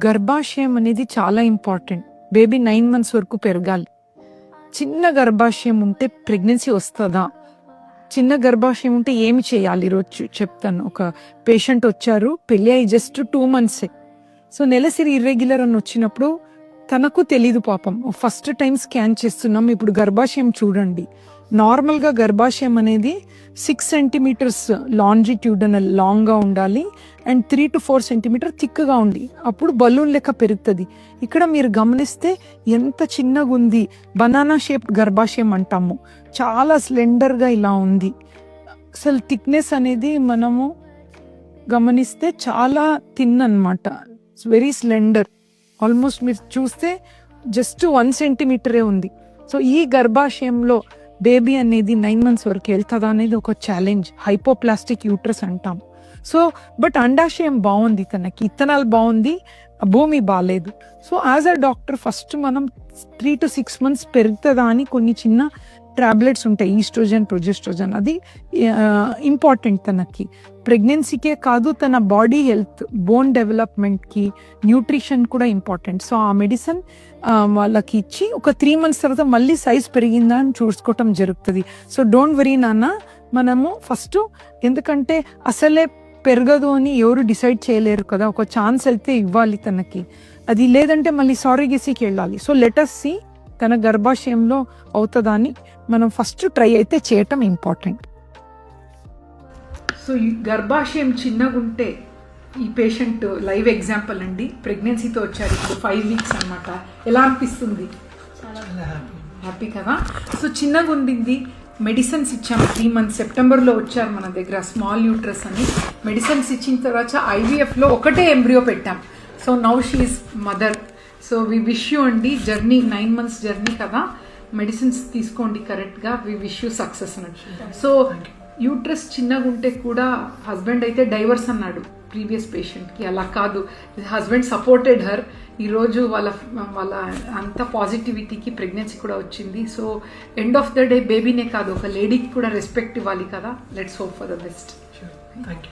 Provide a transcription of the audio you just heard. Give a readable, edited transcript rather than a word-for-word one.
గర్భాశయం అనేది చాలా ఇంపార్టెంట్. బేబీ 9 months వరకు పెరగాలి. చిన్న గర్భాశయం ఉంటే ప్రెగ్నెన్సీ వస్తుందా? చిన్న గర్భాశయం ఉంటే ఏమి చేయాలి? ఈరోజు చెప్తాను. ఒక పేషెంట్ వచ్చారు, పెళ్ళి అయ్యి జస్ట్ 2 months. సో నెలసరి ఇర్రెగ్యులర్ అని వచ్చినప్పుడు తనకు తెలీదు పాపం. ఫస్ట్ టైం స్కాన్ చేస్తున్నాం. ఇప్పుడు గర్భాశయం చూడండి. నార్మల్గా గర్భాశయం అనేది 6 centimeters లాంజిట్యూడనల్ లాంగ్గా ఉండాలి అండ్ 3 to 4 centimeters థిక్గా ఉంది. అప్పుడు బలూన్ లెక్క పెరుగుతుంది. ఇక్కడ మీరు గమనిస్తే ఎంత చిన్నగా ఉంది. బనానా షేప్ గర్భాశయం అంటాము. చాలా స్లెండర్గా ఇలా ఉంది. అసలు థిక్నెస్ అనేది మనము గమనిస్తే చాలా థిన్ అనమాట. Very slender. ఆల్మోస్ట్ మీరు చూస్తే జస్ట్ 1 centimeter ఉంది. సో ఈ గర్భాశయంలో బేబీ అనేది 9 months వరకు వెళ్తుందా అనేది ఒక ఛాలెంజ్. హైపోప్లాస్టిక్ యూట్రస్ అంటాం. సో బట్ అండాశయం బాగుంది, తనకి ఇత్తనాలు బాగుంది, భూమి బాగాలేదు. So as a doctor first మనం 3 to 6 months పెరుగుతుందా అని కొన్ని చిన్న టాబ్లెట్స్ ఉంటాయి, ఈస్ట్రోజన్, ప్రొజెస్ట్రోజన్. అది ఇంపార్టెంట్ తనకి. ప్రెగ్నెన్సీకే కాదు, తన బాడీ హెల్త్, బోన్ డెవలప్మెంట్కి, న్యూట్రిషన్ కూడా ఇంపార్టెంట్. సో ఆ మెడిసిన్ వాళ్ళకి ఇచ్చి ఒక 3 months తర్వాత మళ్ళీ సైజ్ పెరిగిందా అని చూసుకోవటం జరుగుతుంది. సో డోంట్ వరీ నాన్న, మనము ఫస్ట్, ఎందుకంటే అసలే పెరగదు అని ఎవరు డిసైడ్ చేయలేరు కదా. ఒక ఛాన్స్ అయితే ఇవ్వాలి తనకి. అది లేదంటే మళ్ళీ సారిగసీకి వెళ్ళాలి. సో లెటస్ సి తన గర్భాశయంలో అవుతుందా అని మనం ఫస్ట్ ట్రై అయితే చేయటం ఇంపార్టెంట్. సో ఈ గర్భాశయం చిన్నగా ఉంటే, ఈ పేషెంట్ లైవ్ ఎగ్జాంపుల్ అండి. ప్రెగ్నెన్సీతో వచ్చారు, ఇప్పుడు 5 weeks అనమాట. ఎలా అనిపిస్తుంది? హ్యాపీ కదా. సో చిన్నగా ఉండింది, మెడిసిన్స్ ఇచ్చాము. 3 months సెప్టెంబర్లో వచ్చారు మన దగ్గర. స్మాల్ యూట్రస్ అని మెడిసిన్స్ ఇచ్చిన తర్వాత IVFలో ఒకటే ఎంబ్రియో పెట్టాం. So now she is mother. So we wish you అండి. జర్నీ 9 months జర్నీ కదా, మెడిసిన్స్ తీసుకోండి కరెక్ట్గా. వి విష్ యూ సక్సెస్ అన్నట్టు. సో యూట్రస్ చిన్నగా ఉంటే కూడా హస్బెండ్ అయితే డైవర్స్ అన్నాడు ప్రీవియస్ పేషెంట్కి. అలా కాదు, హస్బెండ్ సపోర్టెడ్ హర్. ఈరోజు వాళ్ళ అంత పాజిటివిటీకి ప్రెగ్నెన్సీ కూడా వచ్చింది. So end of the day బేబీనే కాదు, ఒక లేడీకి కూడా రెస్పెక్ట్ ఇవ్వాలి కదా. Let's hope for the best. Thank you.